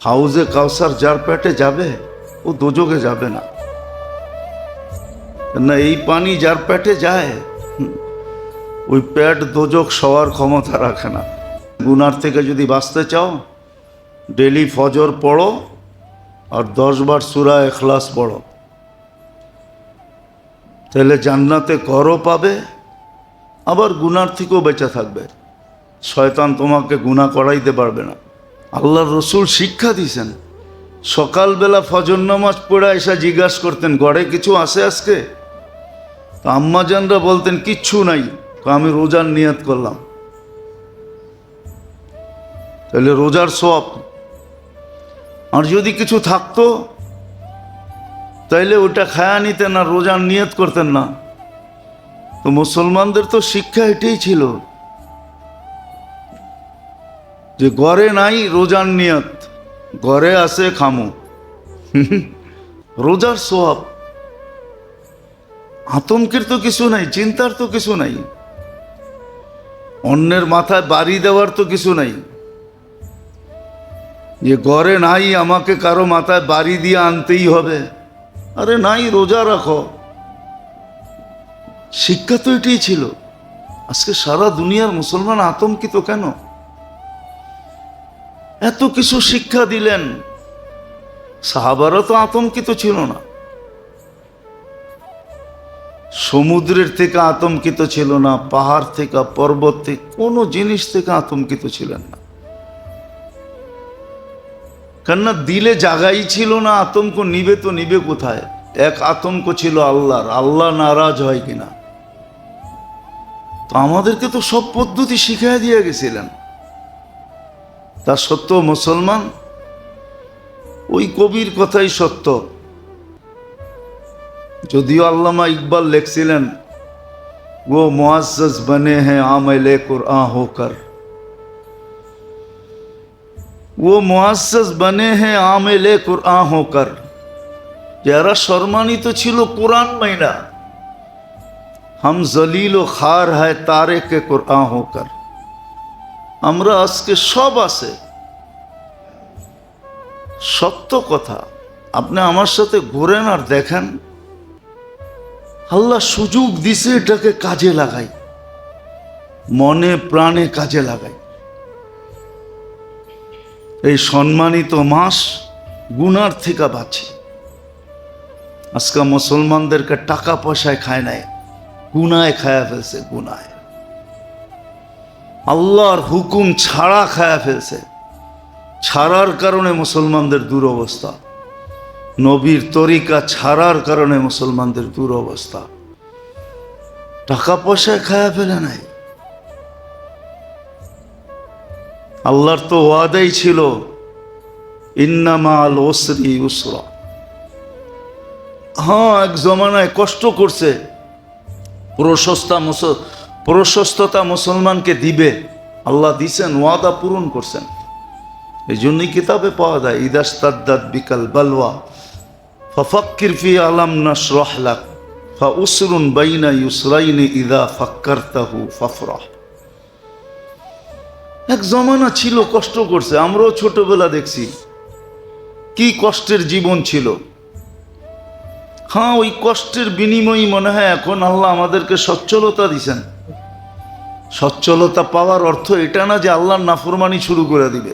হাউজে কাউসার যার পেটে যাবে ও দোজখে যাবে না, না এই পানি যার পেটে যায় ওই পেট দোজখ সবার ক্ষমতা রাখে না। গুনার থেকে যদি বাঁচতে চাও ডেলি ফজর পড়ো আর 10 বার সূরা ইখলাস পড়ো, তাহলে জান্নাতে ঘরও পাবে, আবার গুনার থেকেও বেঁচে থাকবে। শয়তান তোমাকে গুনাহ করাইতে পারবে না। আল্লাহর রসুল শিক্ষা দিয়েছেন, সকালবেলা ফজর নামাজ পড়ে এসে জিজ্ঞাসা করতেন ঘরে কিছু আছে আজকে? তো আম্মাজানরা বলতেন কিচ্ছু নাই, আমি রোজার নিয়ত করলাম। তাহলে রোজার সওয়াব। আর যদি কিছু থাকতো তাইলে ওটা খায়া নিতেন না, রোজার নিয়ত করতেন না। তো মুসলমানদের তো শিক্ষা এটাই ছিল যে ঘরে নাই রোজার নিয়ত, ঘরে আছে খামু। রোজার সওয়াব। আতঙ্কের তো কিছু নাই, চিন্তার তো কিছু নাই, অন্যের মাথায় বাড়ি দেওয়ার তো কিছু নাই যে ঘরে নাই আমাকে কারো মাথায় বাড়ি দিয়ে আনতেই হবে। আরে নাই, রোজা রাখো। শিক্ষা তো এটাই ছিল। আজকে সারা দুনিয়ার মুসলমান আতঙ্কিত কেন? এত কিছু শিক্ষা দিলেন, সাহাবারা তো আতঙ্কিত ছিল না, সমুদ্রের থেকে আতঙ্কিত ছিল না, পাহাড় থেকে পর্বত থেকে কোনো জিনিস থেকে আতঙ্কিত ছিলেন না। কেননা দিলে জায়গাই ছিল না, আতঙ্ক নিবে তো নিবে কোথায়? এক আতঙ্ক ছিল আল্লাহর, আল্লাহ নারাজ হয় কিনা। তো আমাদেরকে তো সব পদ্ধতি শিখিয়ে দিয়ে গেছিলেন। তা সত্ত্বেও মুসলমান, ওই কবির কথাই সত্য। যদিও আল্লামা ইকবাল লিখছিলেন वो मुअज़्ज़ज़ बने हैं आमिले कुरआन होकर, वो मुअज़्ज़ज़ बने हैं आमिले कुरआन होकर। যারা সম্মানিত ছিল কোরআন মাইনা, हम जलील ও খার है तारिक कुरआन होकर। আমরা আজকে সব আছে, সত্য কথা। আপনি আমার সাথে ঘুরেন আর দেখেন, আল্লাহ সুযোগ দিছে, এটাকে কাজে লাগাই, মনে প্রাণে কাজে লাগাই। এই সম্মানিত মাস গুনার থেকে বাঁচি। আজকে মুসলমানদেরকে টাকা পয়সায় খায় নাই, গুনায় খায়া ফেলছে, গুনায়। আল্লাহর হুকুম ছাড়া খায়া ফেলছে, ছাড়ার কারণে মুসলমানদের দুরবস্থা। নবীর তরিকা ছাড়ার কারণে মুসলমানদের দুরবস্থা। টাকা পয়সায় খায়া ফেলে নাই। আল্লাহর তো ওয়াদাই ছিল ইন্না মাল উসরি ইউসরা। হ্যাঁ, এক জমানায় কষ্ট করছে, প্রশস্ততা মুসলমানকে দিবে, আল্লাহ দিছেন, ওয়াদা পূরণ করছেন। এই জন্যই কিতাবে পাওয়া যায় ইদাস্তাদ্দাত বিকাল বালওয়া ফাফাক্কির ফি আলাম নাশরাহ লাক ফাউসরুন বাইনা ইউসরাইনি ইদা ফাক্কারতাহু ফাফরাহ। এক জমানা ছিল কষ্ট করছে, আমরাও ছোটবেলা দেখছি কি কষ্টের জীবন ছিল। হ্যাঁ, ওই কষ্টের বিনিময়ে মনে হয় এখন আল্লাহ আমাদেরকে সচ্ছলতা দিছেন। সচ্ছলতা পাওয়ার অর্থ এটা না যে আল্লাহর নাফরমানি শুরু করে দিবে।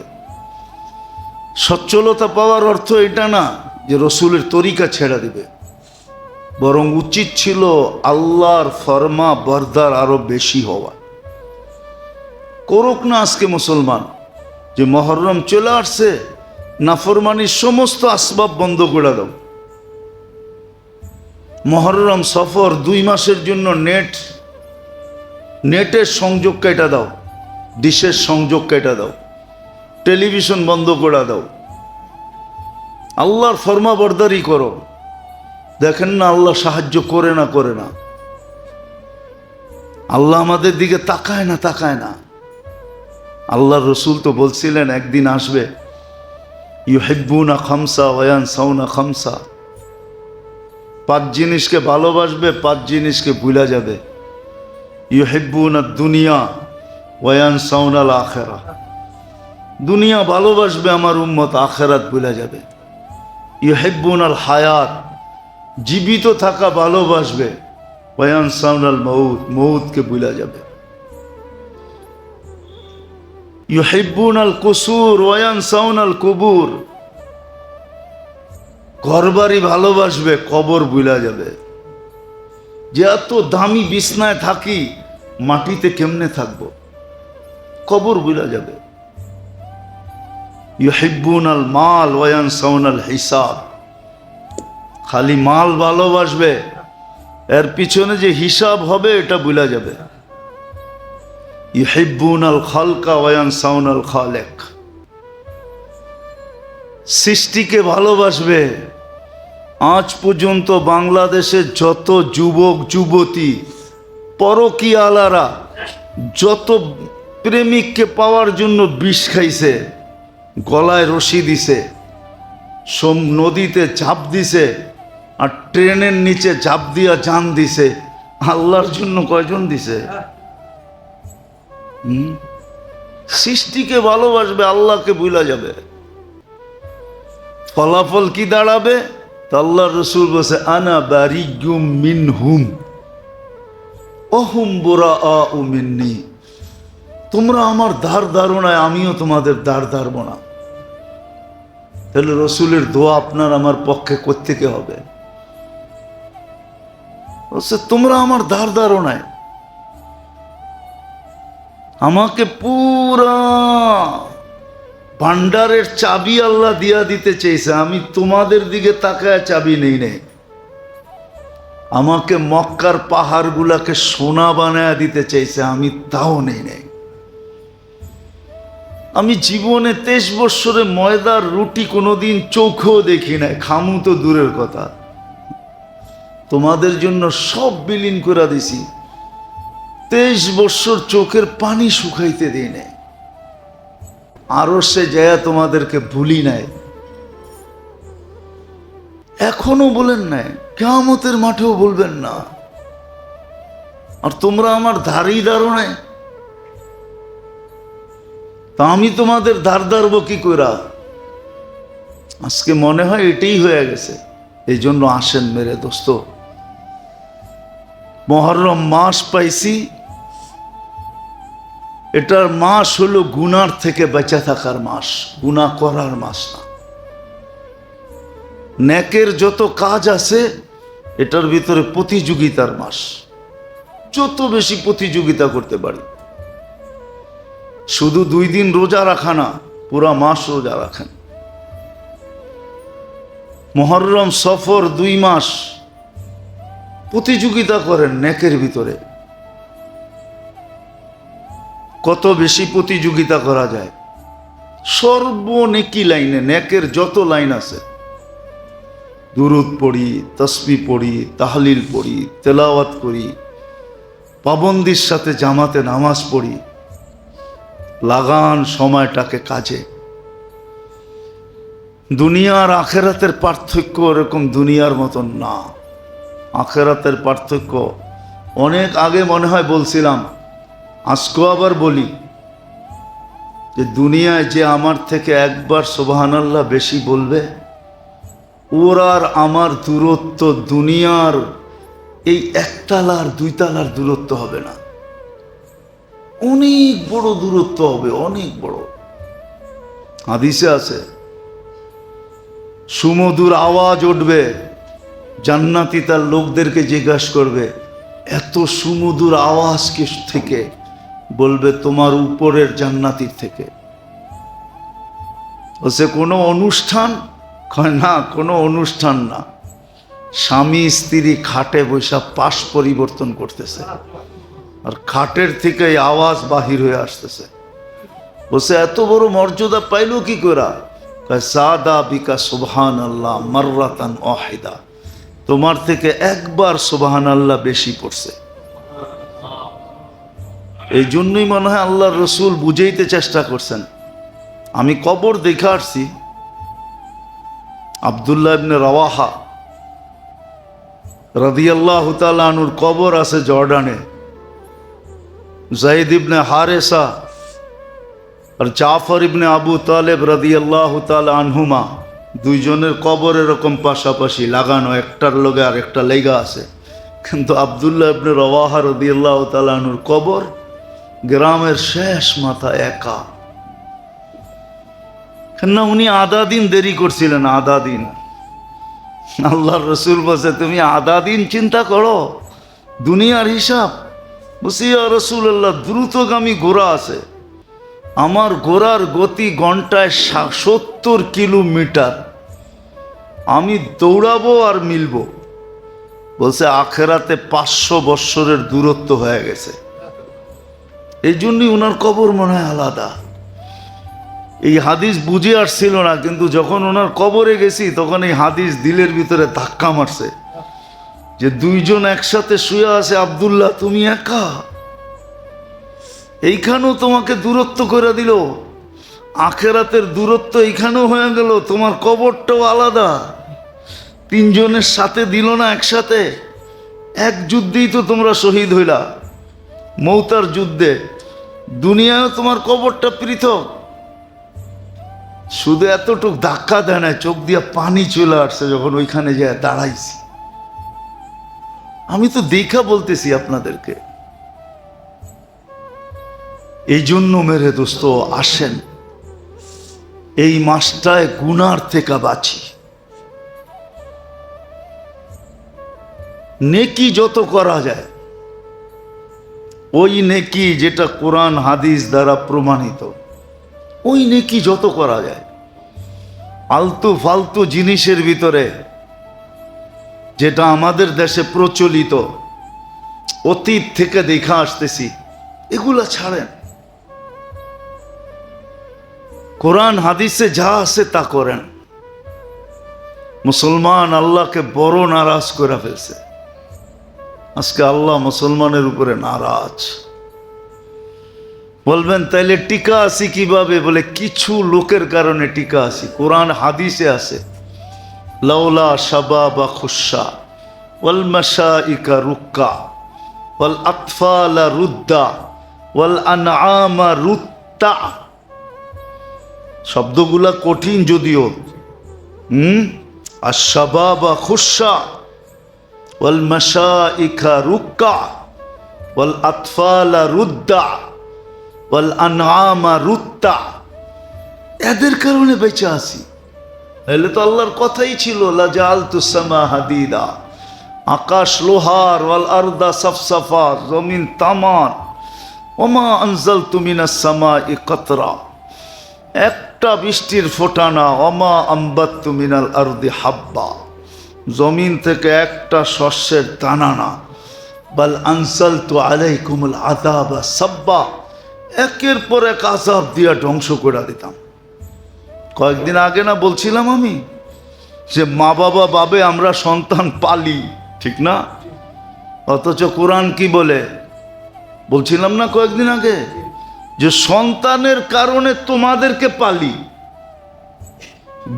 সচ্ছলতা পাওয়ার অর্থ এটা না যে রসুলের তরিকা ছেড়ে দিবে। বরং উচিত ছিল আল্লাহর ফরমা বরদার আরো বেশি হওয়া। করুক না আজকে মুসলমান, যে মহররম চলে আসছে, নাফরমানির সমস্ত আসবাব বন্ধ করে দাও। মহররম সফর 2 মাসের জন্য নেটের সংযোগ কেটে দাও, ডিশের সংযোগ কেটে দাও, টেলিভিশন বন্ধ করে দাও, আল্লাহর ফরমাবরদারি করো। দেখেন না আল্লাহ সাহায্য করে না করে না? আল্লাহ আমাদের দিকে তাকায় না, তাকায় না। আল্লাহর রসুল তো বলছিলেন একদিন আসবে, ইউহিব্বুনা খামসা ওয়া ইয়ানসাউনা খামসা। 5 জিনিসকে ভালোবাসবে, 5 জিনিসকে ভুলা যাবে। ইউহিব্বুনা দুনিয়া ওয়া ইয়ানসাউনাল আখিরা। দুনিয়া ভালোবাসবে আমার উম্মত, আখেরাত ভুলে যাবে। ইউহিব্বুনাল হায়াত, জীবিত থাকা ভালোবাসবে। ওয়ায়ানসাউনাল মউত, মউতকে ভুলে যাবে। ইউহিব্বুনাল কুসুর ওয়ায়ানসাউনাল কুবুর, ঘরবাড়ি ভালোবাসবে, কবর ভুলে যাবে। যে এত দামি বিছনায় থাকি, মাটিতে কেমনে থাকবো, কবর ভুলে যাবে। ইউহিব্বুনাল মাল ওয়ায়ানসাউনাল হিসাব, খালি মাল ভালোবাসবে, এর পিছনে যে হিসাব হবে এটা ভুলে যাবে। ইউহিব্বুনাল খালকা ওয়ায়ানসাউনাল খালেক, সৃষ্টিকে ভালোবাসবে। আজ পর্যন্ত বাংলাদেশের যত যুবক যুবতী পরকীয়ালারা যত প্রেমিককে পাওয়ার জন্য বিষ খাইছে, গলায় রশি দিছে, নদীতে ঝাঁপ দিছে, আর ট্রেনের নিচে ঝাঁপ দিয়া জান দিছে, আল্লাহর জন্য কয়জন দিছে? সৃষ্টিকে ভালোবাসবে, আল্লাহকে ভুলা যাবে। ফলাফল কি দাঁড়াবে? আল্লাহ রসুল বলছে, আনা বারিয়ুম মিনহুম ওহুম বুরাআউ মিন্নি, তোমরা আমার ধার ধারণায়, আমিও তোমাদের ধার ধারব না। তাহলে রসুলের দোয়া আপনার আমার পক্ষে কোত্থেকে হবে? বলছে তোমরা আমার ধার ধারণায়, আমাকে পুরা ভান্ডারের চাবি আল্লাহ দিয়া দিতে চেয়েছে, আমি তোমাদের দিকে তাকায় চাবি নেই নেই। আমাকে মক্কার পাহাড়গুলাকে সোনা বানায় দিতে চেয়েছে, আমি তাও নেই নেই। আমি জীবনে 23 বৎসরে ময়দার রুটি কোনোদিন চোখেও দেখি নাই, খামু তো দূরের কথা। তোমাদের জন্য সব বিলীন করে দিছি, 23 বৎসর চোখের পানি শুকাইতে দিই নাই। আরো সে যায় তোমাদেরকে ভুলি নাই, এখনো বলেন নাই, কিয়ামতের মাঠেও বলবেন না। আর তোমরা আমার ধারই ধারো নাই, তা আমি তোমাদের ধার ধারবো কি কইরা? আজকে মনে হয় এটাই হয়ে গেছে। এই জন্য আসেন মেরে দোস্ত, মুহররম মাস পাইছি, এটার মাস হলো গুনার থেকে বেঁচে থাকার মাস, গুনাহ করার মাস না। নেকের যত কাজ আছে এটার ভিতরে প্রতিযোগিতার মাস, যত বেশি প্রতিযোগিতা করতে পারি। শুধু 2 দিন রোজা রাখা না, পুরা মাস রোজা রাখেন। মুহররম সফর 2 মাস প্রতিযোগিতা করেন নেকের ভিতরে, কত বেশি প্রতিযোগিতা করা যায়। সর্বনেকি লাইনে, নেকের যত লাইন আছে, দুরুদ পড়ি, তাসবিহ পড়ি, তাহলিল পড়ি, তেলাওয়াত করি, পাবন্দির সাথে জামাতে নামাজ পড়ি, লাগান সময়টাকে কাজে। দুনিয়ার আখেরাতের পার্থক্য এরকম দুনিয়ার মতন না। আখেরাতের পার্থক্য অনেক আগে মনে হয় বলছিলাম, আজকেও আবার বলি, যে দুনিয়ায় যে আমার থেকে একবার সুবহানাল্লাহ বেশি বলবে, ওর আর আমার দূরত্ব দুনিয়ার এই 1 তালার 2 তালার দূরত্ব হবে না, অনেক বড় দূরত্ব হবে, অনেক বড়। হাদিসে আছে, সুমধুর আওয়াজ উঠবে, জান্নাতি তার লোকদেরকে জিজ্ঞাসা করবে, এত সুমধুর আওয়াজ কিস থেকে? বলবে তোমার উপরের জান্নাতির থেকে। বলছে কোনো অনুষ্ঠান? কয় না, কোনো অনুষ্ঠান না, স্বামী স্ত্রী খাটে বৈশা পাশ পরিবর্তন করতেছে, আর খাটের থেকে এই আওয়াজ বাহির হয়ে আসতেছে। বলছে এত বড় মর্যাদা পাইলো কি করে? সাদা বিকা সুবহানাল্লাহ মাররাতান ওয়াহিদা, তোমার থেকে একবার সুবহানাল্লাহ বেশি পড়ছে। এই জন্যই মনে হয় আল্লাহর রসুল বুঝাইতে চেষ্টা করছেন। আমি কবর দেখে আসছি, আব্দুল্লাহ ইবনে রাওয়াহা রাদিয়াল্লাহু তাআলা আনহুর কবর আছে জর্ডানে। যায়েদ ইবনে হারেসা আর জাফর ইবনে আবু তালেব রাদিয়াল্লাহু তাআলা আনহুমা, দুইজনের কবর এরকম পাশাপাশি লাগানো, একটার লগে আর একটা লেগা আছে। কিন্তু আব্দুল্লাহ ইবনে রওয়াহা রাদিয়াল্লাহু তাআলা আনহুর কবর গ্রামের শেষ মাথায় একা। কেননা উনি আধা দিন দেরি করছিলেন, আধা দিন। আল্লাহর রসুল বলছে, তুমি আধা দিন চিন্তা করো দুনিয়ার হিসাব। বলছি, ইয়া রাসূলুল্লাহ, দ্রুতগামী ঘোড়া আছে, আমার ঘোড়ার গতি ঘন্টায় 70 কিলোমিটার, আমি দৌড়াবো আর মিলবো। বলছে, আখেরাতে 500 বৎসরের দূরত্ব হয়ে গেছে। এই জন্যই ওনার কবর মনে হয় আলাদা। এই হাদিস বুঝে আসছিল না, কিন্তু যখন ওনার কবরে গেছি তখন এই হাদিস দিলের ভিতরে ধাক্কা মারছে যে দুইজন একসাথে শুয়ে আছে, আব্দুল্লাহ তুমি একা, এইখানেও তোমাকে দূরত্ব করে দিল, আখেরাতের দূরত্ব এইখানেও হয়ে গেল, তোমার কবরটাও আলাদা, তিনজনের সাথে দিল না একসাথে। এক যুদ্ধেই তো তোমরা শহীদ হইলা, মৌতার যুদ্ধে, দুনিয়ায় তোমার কবরটা পৃথক। শুধু এতটুক ধাক্কা দেয় না, চোখ দিয়া পানি চলে আসছে যখন ওইখানে যায় দাঁড়াইছি। আমি তো দেখা বলতেছি আপনাদেরকে। এই জন্য মেরে দোস্ত, আসেন এই মাসটায় গুনার থেকে বাঁচি। নেকি যত করা যায়, ওই নেকি যেটা কোরআন হাদিস দ্বারা প্রমাণিত, ওই নেকি যত করা যায়। আলতু ফালতু জিনিসের ভিতরে যেটা আমাদের দেশে প্রচলিত, অতীত থেকে দেখা আসতেছি, এগুলা ছাড়েন। কোরআন হাদিসে যা আছে তা করেন। মুসলমান আল্লাহকে বড় নারাজ করে ফেলছে। আজকে আল্লাহ মুসলমানের উপরে নারাজ। বলবেন তাইলে টিকা আছি কিভাবে? বলে কিছু লোকের কারণে টিকা আছি। কোরআন হাদিসে আছে, লাউলা শাবাবা খুশা ওয়াল মাশাইকা রুক্কা ওয়াল আতফালা রুদ্দা ওয়াল আনআমা রুত্তা। শব্দগুলা কঠিন যদিও। আশ-শাবাবা খুশা ওয়াল মাশাইকা রুক্কা ওয়াল আতফালা রুদ্দা ওয়াল আনআমা রুত্তা। এদের কারণে বেঁচে আছি। এলে তো আল্লাহর কথাই ছিল, লা জাআলতুস সামা হাদিদা, আকাশ লোহার, ওয়াল আরদা সাফসাফা, জমিন তামার, ওমা আনজালতু মিনাস সামাই কাতরা, একটা বৃষ্টির ফোঁটা না, ওমা আম্বাততু মিনাল আরদি হাব্বা, জমিন থেকে একটা শস্যের দানা না, বাল আনসালতু আলাইকুমুল আযাবা সাব্বা, একের পর এক আযাব দিয়া ধ্বংস করে দিতাম। কয়েকদিন আগে না বলছিলাম আমি যে মা বাবা ভাবে আমরা সন্তান পালি, ঠিক না? অথচ কোরআন কি বলে? বলছিলাম না কয়েকদিন আগে যে সন্তানের কারণে তোমাদেরকে পালি,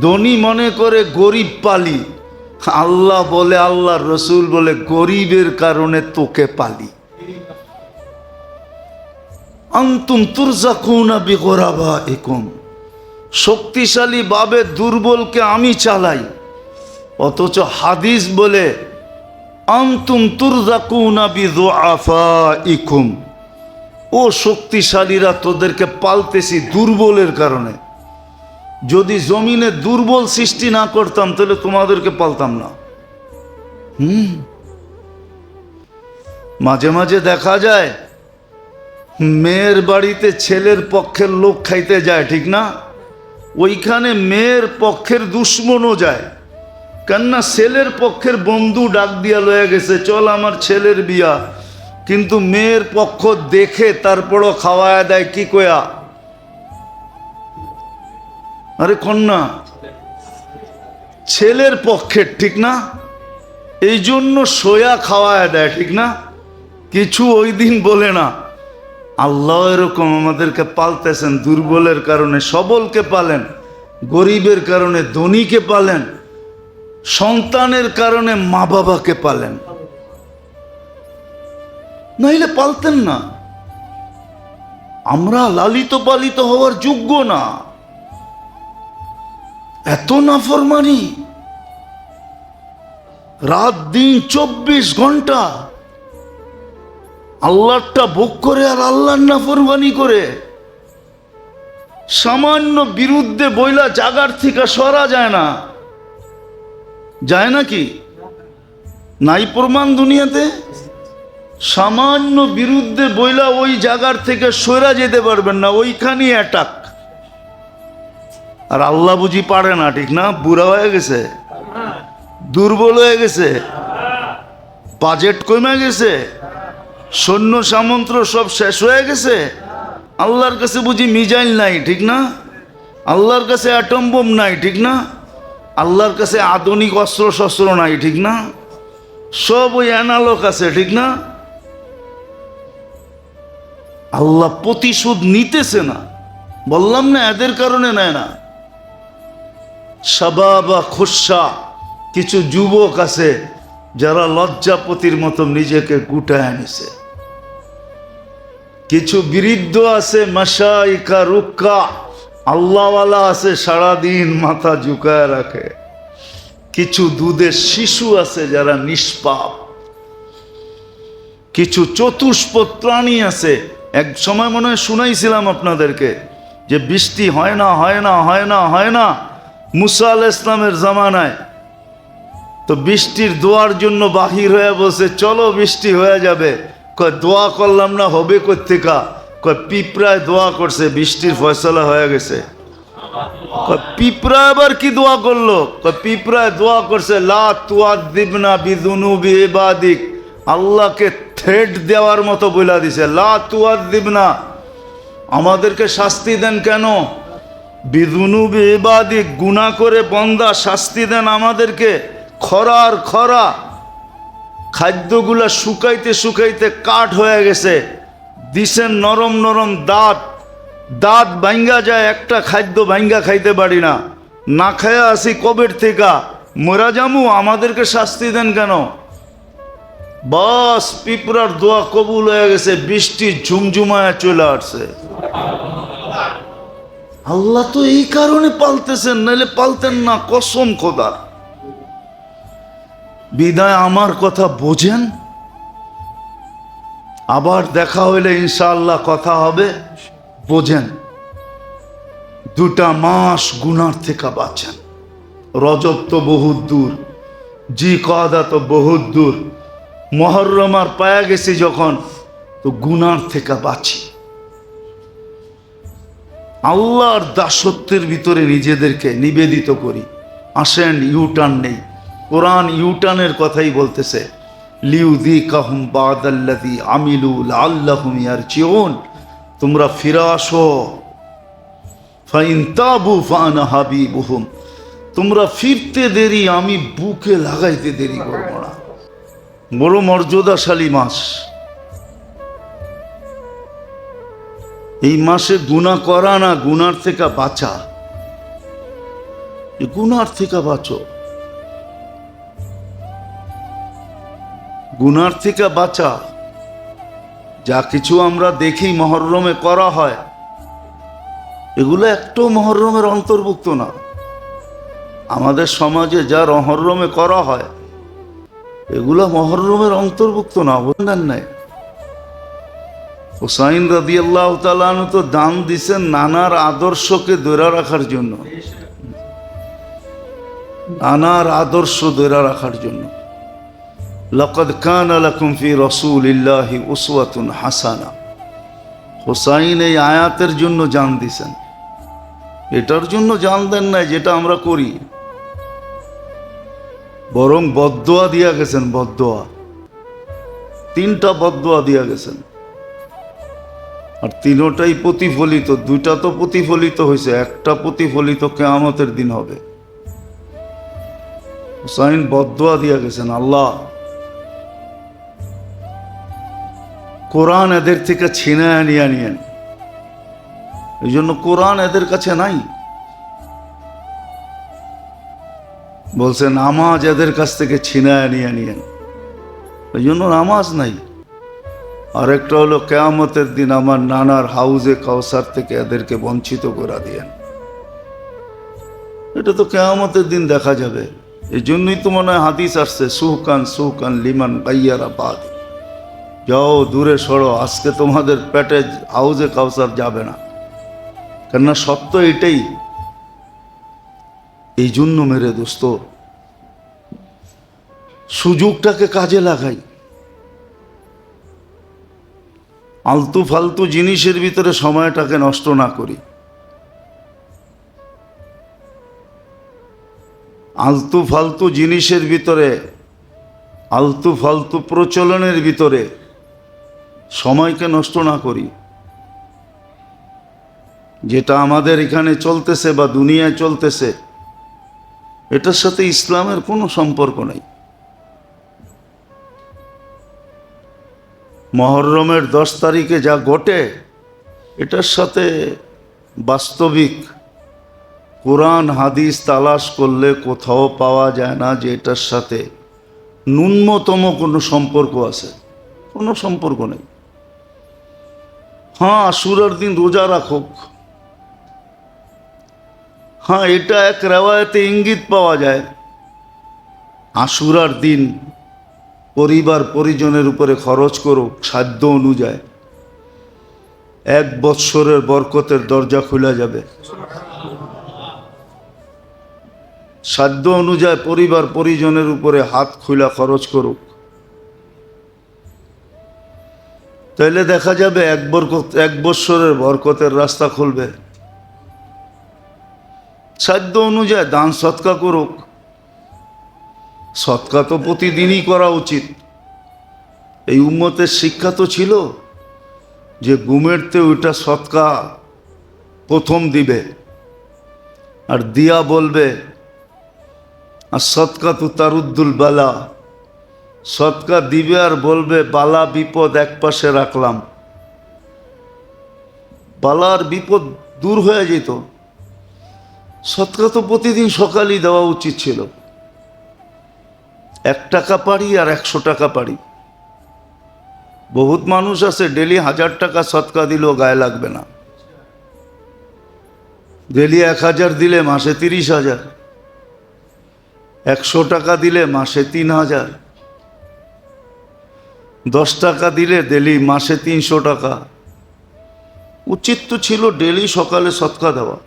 ধনী মনে করে গরিব পালি। আল্লাহ বলে, আল্লাহর রসুল বলে, গরিবের কারণে তোকে পালি। আনতুম তুরজাকুনা বিগরাবাইকুম, শক্তিশালী ভাবে দুর্বলকে আমি চালাই। অথচ হাদিস বলে আনতুম তুরজাকুনা বিদুআফাইকুম, ও শক্তিশালীরা তোদেরকে পালতেছি দুর্বলের কারণে। যদি জমিনে দুর্বল সৃষ্টি না করতাম তাহলে তোমাদেরকে পালতাম না। মাঝে মাঝে দেখা যায় মেয়ের বাড়িতে ছেলের পক্ষের লোক খাইতে যায়, ঠিক না? ওইখানে মেয়ের পক্ষের দুশ্মনও যায়। কেননা ছেলের পক্ষের বন্ধু ডাক দিয়া লয়ে গেছে, চল আমার ছেলের বিয়া, কিন্তু মেয়ের পক্ষ দেখে তারপরও খাওয়ায় দেয় কি কয়া? আরে কন্যা ছেলের পক্ষের, ঠিক না? এই জন্য সোয়া খাওয়ায় দেয়, ঠিক না? কিছু ওই দিন বলে না। আল্লাহ এরকম আমাদেরকে পালতেছেন, দুর্বলের কারণে সবলকে পালেন, গরিবের কারণে ধনীকে পালেন, সন্তানের কারণে মা বাবাকে পালেন, নাইলে পালতেন না। আমরা লালিত পালিত হওয়ার যোগ্য না। এত নাফরমানি, রাত দিন 24 ঘন্টা আল্লাহটা ভোগ করে আর আল্লাহর নাফরমানি করে। সামান্য বিরুদ্ধে বইলা জাগার থেকে সরা যায় না, যায় নাকি? নাই প্রমাণ দুনিয়াতে? সামান্য বিরুদ্ধে বইলা ওই জায়গার থেকে সরা যেতে পারবেন না, ওইখানেই অ্যাটাক। আর আল্লাহ বুঝি পারে না, ঠিক না? বুড়া হয়ে গেছে, দুর্বল হয়ে গেছে, বাজেট কমে গেছে, সৈন্য সামন্ত সব শেষ হয়ে গেছে। আল্লাহর কাছে বুঝি মিজাইল নাই, ঠিক না? আল্লাহর কাছে অ্যাটম বোম নাই, ঠিক না? আল্লাহর কাছে আধুনিক অস্ত্র শস্ত্র নাই, ঠিক না? সব ওই অ্যানালগ আছে, ঠিক না? আল্লাহ প্রতিশোধ নিতেছে না, বললাম না এদের কারণে নেয় না। শাবাবা খুশা কিছু যুবক আছে যারা লজ্জাপতির মতো নিজেকে গুটায় আনিছে। কিছু বৃদ্ধ আছে মাশাইকা রুক্কা আল্লাহওয়ালা আছে, সারাদিন মাথা ঝুঁকায় রাখে। কিছু দুধের শিশু আছে যারা নিষ্পাপ। কিছু চতুষ্পদ প্রাণী আছে। এক সময় মনে হয় শুনাইছিলাম আপনাদেরকে যে বৃষ্টি হয় না হয় না হয় না হয় না মুসা আলাইহিস সালামের জামানায়। তো বৃষ্টির দোয়ার জন্য বাহির হয়ে বসে, চলো বৃষ্টি হয়ে যাবে। কয় দোয়া করলাম না, হবে কোত্থেকা? কয় পিঁপড়ায় দোয়া করছে, বৃষ্টির ফয়সালা হয়ে গেছে। কয় পিঁপড়া আবার কি দোয়া করলো? কয় পিঁপড়ায় দোয়া করছে লা তুআযিবনা বিযুনুবি ইবাদিক, আল্লাহকে থ্রেট দেওয়ার মতো বলে দিছে, লা তুআযিবনা, আমাদেরকে শাস্তি দেন কেন? বিযুনুবি ইবাদিক, গুনাহ করে বন্দা শাস্তি দেন আমাদেরকে। খরার খরা, খাদ্যগুলা শুকাইতে শুকাইতে কাঠ হয়ে গেছে, দিছেন নরম নরম দাঁত, দাঁত ভাঙ্গা যায়, একটা খাদ্য ভাঙ্গা খাইতে পারি না, না খায়া আসি কবের থেকে, মরা জামু, আমাদেরকে শাস্তি দেন কেন? বাস পিঁপড়ার দোয়া কবুল হয়ে গেছে, বৃষ্টি ঝুমঝুমায় চলে আসছে। আল্লাহ তো এই কারণে পালতেছেন, নাহলে পালতেন না, কসম খোদা। বিদায় আমার কথা বোঝেন, আবার দেখা হইলে ইনশাআল্লাহ কথা হবে, বোঝেন। 2টা মাস গুনার থেকে বাঁচেন। রজব তো বহুত দূর, জি কদা তো বহুত দূর, মুহররম আর পায়া গেছি যখন, তো গুনার থেকে বাঁচি। আল্লাহর দাসত্বের ভিতরে নিজেদেরকে নিবেদিত করি। আসেন, ইউটার্ন নেই, কোরআন ইউটার্নের কথাই বলতেছে, লিউযিকাহুম বাদাল্লাযী আমিলু লাআল্লাহুম ইয়ারজিউন, তোমরা ফিরে আসো। ফাইন তাবু ফানা হাবিবুহুম, তোমরা ফিরতে দেরি, আমি বুকে লাগাইতে দেরি করব না। বড় মর্যাদাশালী মাস। এই মাসে গুনাহ করা না, গুনার থেকে বাঁচা। গুনার থেকে বাঁচো, গুনার থেকে বাঁচা। যা কিছু আমরা দেখি মুহররমে করা হয়, এগুলো একটাও মুহররমের অন্তর্ভুক্ত না। আমাদের সমাজে যা মুহররমে করা হয়, এগুলো মুহররমের অন্তর্ভুক্ত না, বুঝলেন নাই? হুসাইন রাদিয়াল্লাহু তাআলা আনহু তো দান দিছেন নানার আদর্শকে ধরে রাখার জন্য, নানার আদর্শ ধরে রাখার জন্য। লাকাদ কানা লাকুম ফি রাসূলিল্লাহি উসওয়াতুন হাসানা। হুসাইন এই আয়াতের জন্য জান দিছেন, এটার জন্য জান দেন নাই যেটা আমরা করি, বরং বদদোয়া দিয়া গেছেন। বদদোয়া 3টা বদদোয়া দিয়া গেছেন, আর 3টাই প্রতিফলিত। 2টা তো প্রতিফলিত হয়েছে, একটা প্রতিফলিত কিয়ামতের দিন হবে। হুসাইন বদদোয়া দিয়া গেছেন, আল্লাহ কোরআন এদের থেকে ছিনায় নিয়ে নিয়েন। এই জন্য কোরআন এদের কাছে নাই। বলছে নামাজ এদের কাছ থেকে ছিনায় নিয়ে নিয়েন, এই জন্য নামাজ নাই। আরেকটা হলো কিয়ামতের দিন আমার নানার হাউজে কাউসার থেকে এদেরকে বঞ্চিত করে দিয়েন। এটা তো কিয়ামতের দিন দেখা যাবে। এই জন্যই তো মনে হয় হাদিস আসছে, সুহকান সুহকান লিমান গাইয়ারা বাদ, যাও দূরে সরো, আজকে তোমাদের পেটে হাউজে কাউসার যাবে না। কেননা সত্য এটাই। এই জন্য মেরে দোস্ত, সুযোগটাকে কাজে লাগাই। আলতু ফালতু জিনিসের ভিতরে সময়টাকে নষ্ট না করি। আলতু ফালতু জিনিসের ভিতরে, আলতু ফালতু প্রচলনের ভিতরে সময়কে নষ্ট না করি। যেটা আমাদের এখানে চলতেছে বা দুনিয়ায় চলতেছে, এটার সাথে ইসলামের কোনো সম্পর্ক নেই। মহররমের 10 তারিখে যা ঘটে, এটার সাথে বাস্তবিক কোরআন হাদিস তালাশ করলে কোথাও পাওয়া যায় না যে এটার সাথে ন্যূনতম কোনো সম্পর্ক আছে। কোনো সম্পর্ক নেই। হ্যাঁ, আশুরার দিন রোজা রাখুক, হ্যাঁ এটা এক রেওয়ায়তে ইঙ্গিত পাওয়া যায়। আশুরার দিন পরিবার পরিজনের উপরে খরচ করুক সাধ্য অনুযায়ী, 1 বৎসরের বরকতের দরজা খুলে যাবে। সাধ্য অনুযায়ী পরিবার পরিজনের উপরে হাত খুলা খরচ করুক, তাইলে দেখা যাবে 1 বৎসরের বরকতের রাস্তা খুলবে। সাধ্য অনুযায়ী দান সৎকা করুক। সৎকা তো প্রতিদিনই করা উচিত। এই উম্মতের শিক্ষা তো ছিল যে ঘুমেরতে ওইটা সৎকা প্রথম দিবে, আর দিয়া বলবে আর সৎকা তো তারুদ্দুল বালা, সৎকা দিবে আর বলবে বালা বিপদ এক পাশে রাখলাম, বালার বিপদ দূর হয়ে যেত। সৎকা তো প্রতিদিন সকালেই দেওয়া উচিত ছিল। 1 টাকা পারি আর 100 টাকা পারি। বহুত মানুষ আছে ডেলি 1000 টাকা সৎকা দিলেও গায়ে লাগবে না। ডেলি 1000 দিলে মাসে 30,000, 100 টাকা দিলে মাসে 3000, 10 টাকা দিলে ডেলি মাসে 300 টাকা। উচিত তো ছিল ডেলি সকালে সৎকা দেওয়া।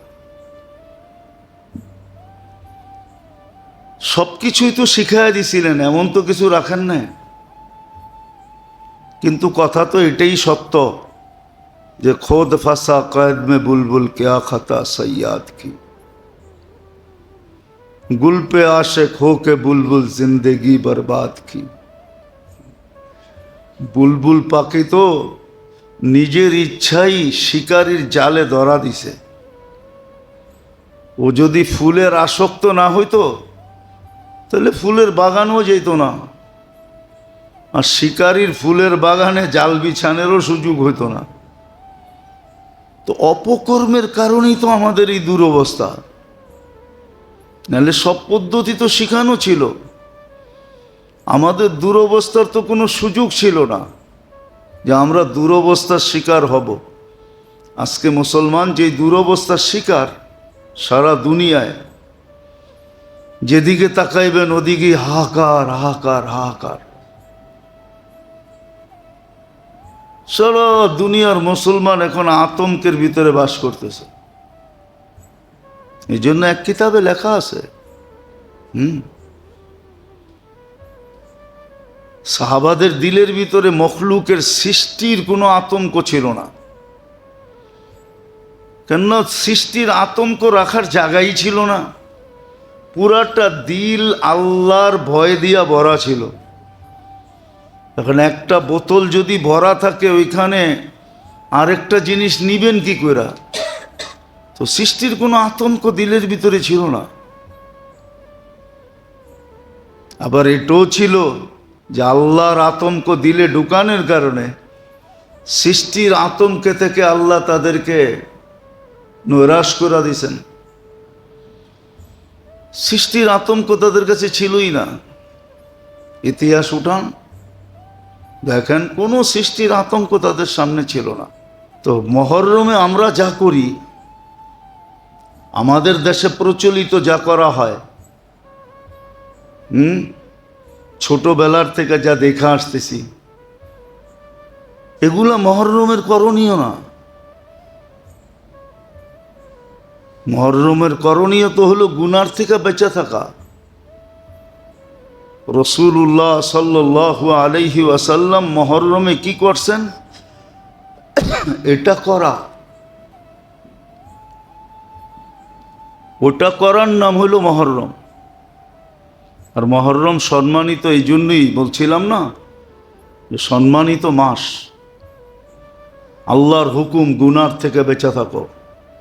সব কিছুই তো শিখাইয়া দিছিলেন, এমন তো কিছু রাখেন নাই। কিন্তু কথা তো এটাই সত্য যে খোদ ফাসা কয়েদ মে বুলবুল क्या खता सयाद की, गुल पे आशिक हो के बुलबुल जिंदगी बर्बाद की। বুলবুল পাখি তো নিজের ইচ্ছাই শিকারীর জালে ধরা দিছে। ও যদি ফুলের আসক্ত না হইতো তাহলে ফুলের বাগানও যেত না, আর শিকারীর ফুলের বাগানে জাল বিছানেরও সুযোগ হইতো না। তো অপকর্মের কারণেই তো আমাদের এই দুরবস্থা। নাহলে সব পদ্ধতি তো শিখানো ছিল। আমাদের দুরবস্থার তো কোনো সুযোগ ছিল না যে আমরা দুরবস্থার শিকার হব। আজকে মুসলমান যেই দুরবস্থার শিকার, সারা দুনিয়ায় যেদিকে তাকাইবেন ওদিকে হাহাকার হাহাকার হাহাকার। সারা দুনিয়ার মুসলমান এখন আতঙ্কের ভিতরে বাস করতেছে। এই জন্য এক কিতাবে লেখা আছে, সাহাবাদের দিলের ভিতরে মখলুকের সৃষ্টির কোনো আতঙ্ক ছিল না। কেননা সৃষ্টির আতঙ্ক রাখার জায়গাই ছিল না। পুরাটা দিল আল্লাহর ভয় দিয়া ভরা ছিল। এখন একটা বোতল যদি ভরা থাকে, ওইখানে আরেকটা জিনিস নিবেন কি করে? তো সৃষ্টির কোনো আতঙ্ক দিলের ভিতরে ছিল না। আবার এটাও ছিল যে আল্লাহর আতঙ্ক দিলে ঢুকানোর কারণে সৃষ্টির আতঙ্কে থেকে আল্লাহ তাদেরকে নৈরাশ করে দিয়েছেন। সৃষ্টির আতঙ্ক তাদের কাছে ছিলই না। ইতিহাস উঠান, দেখেন, কোনো সৃষ্টির আতঙ্ক তাদের সামনে ছিল না। তো মহরমে আমরা যা করি, আমাদের দেশে প্রচলিত যা করা হয়, ছোটবেলার থেকে যা দেখা আসতেছি, এগুলা মহরমের করণীয় না। মহরমের করণীয় তো হলো গুনার থেকে বেঁচে থাকা। রসুল্লাহ সাল্লাল্লাহু আলাইহি ওয়াসাল্লাম মহরমে কি করছেন? এটা করা, ওটা করার নাম হলো মহরম। আর মহরম সম্মানিত এই জন্যই বলছিলাম না, যে সম্মানিত মাস। আল্লাহর হুকুম গুনার থেকে বেঁচে থাকো।